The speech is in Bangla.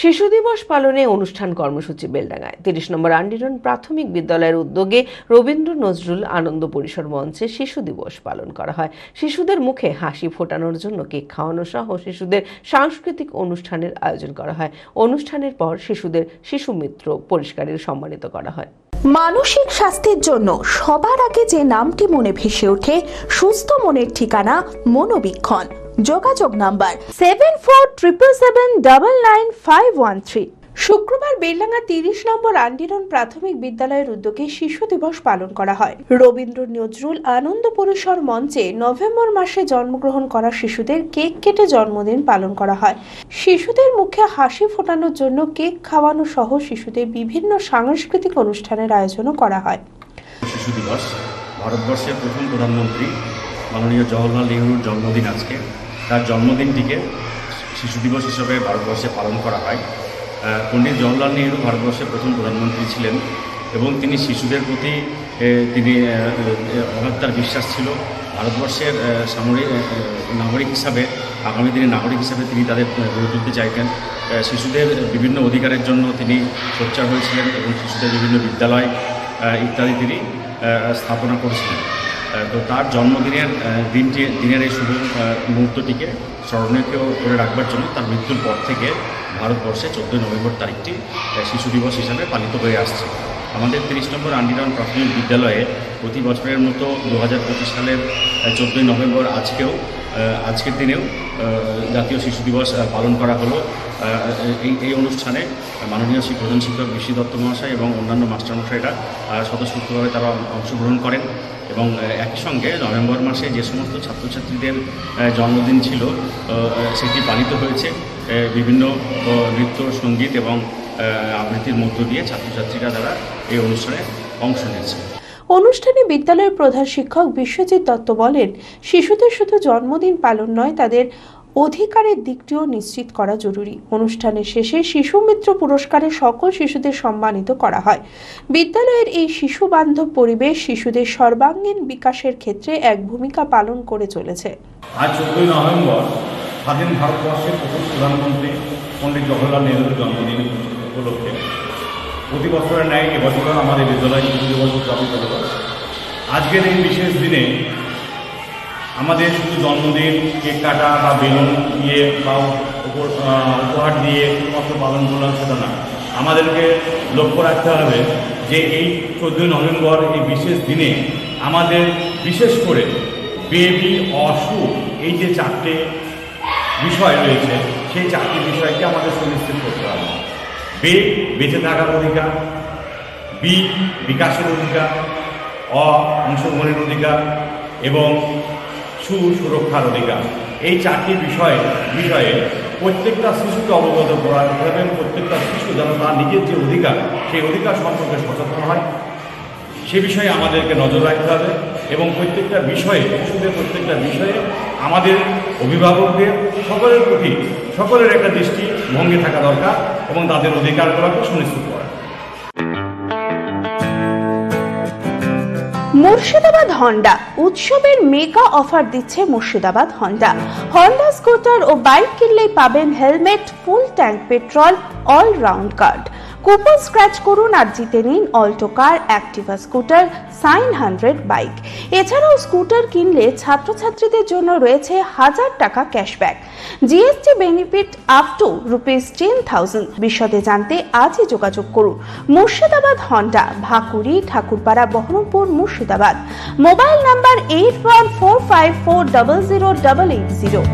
শিশু দিবস পালনে অনুষ্ঠান কর্মসূচি বেলডাঙ্গায় ৩০ নম্বর আন্ডিরন প্রাথমিক বিদ্যালয়ের উদ্যোগে রবীন্দ্র নজরুল আনন্দ পরিসর মঞ্চে শিশু দিবস পালন করা হয়। শিশুদের মুখে হাসি ফোটানোর জন্য কেক খাওয়ানো সহ শিশুদের সাংস্কৃতিক অনুষ্ঠানের আয়োজন করা হয়। অনুষ্ঠানের পর শিশুদের শিশু মিত্র পুরস্কারে সম্মানিত করা হয়। মানসিক স্বাস্থ্যের জন্য সবার আগে যে নামটি মনে ভেসে ওঠে, সুস্থ মনের ঠিকানা মনোবীক্ষণ। যোগাযোগ নাম্বার 7477799513। শুক্রবার বেলডাঙ্গা ৩০ নম্বর আন্ডিরন প্রাথমিক বিদ্যালয়ের উদ্যোগে শিশু দিবস পালন করা হয়। রবীন্দ্র নজরুল আনন্দ পরিসর মঞ্চে নভেম্বর মাসে জন্মগ্রহণ করা শিশুদের কেক কেটে জন্মদিন পালন করা হয়। শিশুদের মুখে হাসি ফোটানোর জন্য কেক খাওয়ানো সহ শিশুদের বিভিন্ন সাংস্কৃতিক অনুষ্ঠানের আয়োজনও করা হয়। শিশু দিবস ভারতবর্ষের প্রথম প্রধানমন্ত্রী মাননীয় জওহরলাল নেহরুর জন্মদিন। আজকে তার জন্মদিনটিকে শিশু দিবস হিসেবে ভারতবর্ষে পালন করা হয়। পণ্ডিত জওহরলাল নেহরু ভারতবর্ষের প্রথম প্রধানমন্ত্রী ছিলেন এবং তিনি শিশুদের প্রতি তিনি অগাধ বিশ্বাস ছিল। ভারতবর্ষের নাগরিক হিসাবে, আগামী দিনের নাগরিক হিসাবে তিনি তাদের গড়ে তুলতে চাইতেন। শিশুদের বিভিন্ন অধিকারের জন্য তিনি সোচ্চার হয়েছিলেন এবং শিশুদের বিভিন্ন বিদ্যালয় ইত্যাদি তিনি স্থাপনা করেছিলেন। তো তার জন্মদিনের দিনের এই শুভ মুহূর্তটিকে স্মরণীয় করে রাখবার জন্য তার মৃত্যুর পর থেকে ভারতবর্ষে 14 নভেম্বর তারিখটি শিশু দিবস হিসাবে পালিত হয়ে আসছে। আমাদের 30 নম্বর আন্ডিরন প্রাথমিক বিদ্যালয়ে প্রতি বছরের মতো 2025 সালের 14 নভেম্বর আজকের দিনেও জাতীয় শিশু দিবস পালন করা হলো। এই অনুষ্ঠানে মাননীয় প্রধান শিক্ষক বিশ্বজিৎ দত্ত মহাশয় এবং অন্যান্য মাস্টারমশাইরা স্বতঃস্ফূর্তভাবে তারা অংশগ্রহণ করেন এবং একই সঙ্গে নভেম্বর মাসে যে সমস্ত ছাত্রছাত্রীদের জন্মদিন ছিল সেটি পালিত হয়েছে। বিভিন্ন নৃত্য, সঙ্গীত এবং আবৃত্তির মধ্য দিয়ে ছাত্রছাত্রীরা তারা এই অনুষ্ঠানে অংশ নিয়েছে। অনুষ্ঠানে বিদ্যালয়ের প্রধান শিক্ষক বিশ্বজিৎ দত্ত বলেন, শিশুদের শুধু জন্মদিন পালন নয়, তাদের অধিকারের দিকটিও নিশ্চিত করা জরুরি। অনুষ্ঠানের শেষে শিশু মিত্র পুরস্কারে সকল শিশুদের সম্মানিত করা হয়। বিদ্যালয়ের এই শিশু বান্ধব পরিবেশ শিশুদের সর্বাঙ্গীন বিকাশের ক্ষেত্রে এক ভূমিকা পালন করে চলেছে। আজ 14 নভেম্বর স্বাধীন ভারতবর্ষের প্রথম প্রধানমন্ত্রী পণ্ডিত জওহরলাল নেহরুর জন্মদিন উপলক্ষে প্রতি বছরের ন্যায় এবছর আমাদের বিদ্যালয় শিশু দিবস উদযাপন করা হয়। আজকের এই বিশেষ দিনে আমাদের শুধু জন্মদিন, কেক কাটা বা বেলুন দিয়ে বা উপহার দিয়ে শুধুমাত্র পালন করলাম সেটা না, আমাদেরকে লক্ষ্য রাখতে হবে যে এই 14 নভেম্বর এই বিশেষ দিনে আমাদের বিশেষ করে বেবি, অসুখ, এই যে 4টে বিষয় রয়েছে সেই 4টি বিষয়কে আমাদের সুনিশ্চিত করতে হবে। বে, বেঁচে থাকার অধিকার; বি, বিকাশের অধিকার; অ, অংশগ্রহণের অধিকার; এবং সুরক্ষার অধিকার। এই 4টি বিষয়ে প্রত্যেকটা শিশুকে অবগত করা এবং প্রত্যেকটা শিশু যেন তার নিজের যে অধিকার সেই অধিকার সম্পর্কে সচেতন হয় সে বিষয়ে আমাদেরকে নজর রাখতে হবে এবং প্রত্যেকটা বিষয়ে, শিশুদের প্রত্যেকটা বিষয়ে আমাদের অভিভাবকদের সকলের একটা দৃষ্টিভঙ্গি থাকা দরকার এবং তাদের অধিকারগুলোকে সুনিশ্চিত করা। মুর্শিদাবাদ হন্ডা উৎসবের মেগা অফার দিচ্ছে মুর্শিদাবাদ হন্ডা। হন্ডা স্কুটার ও বাইক কিনলেই পাবেন helmet, full tank petrol, allround card. Coupon scratch করুন আর জিতে নিন Alto car, Activa scooter, Shine 100 bike. এছাড়াও স্কুটার কিনলে ছাত্রছাত্রীদের জন্য রয়েছে 1000 টাকা cashback, GST benefit up to ₹10,000। বিশদে জানতে আজই যোগাযোগ করুন। Murshidabad Honda, Bhakuri, Thakurpara, Baharampur, Murshidabad. Mobile number 8145400880।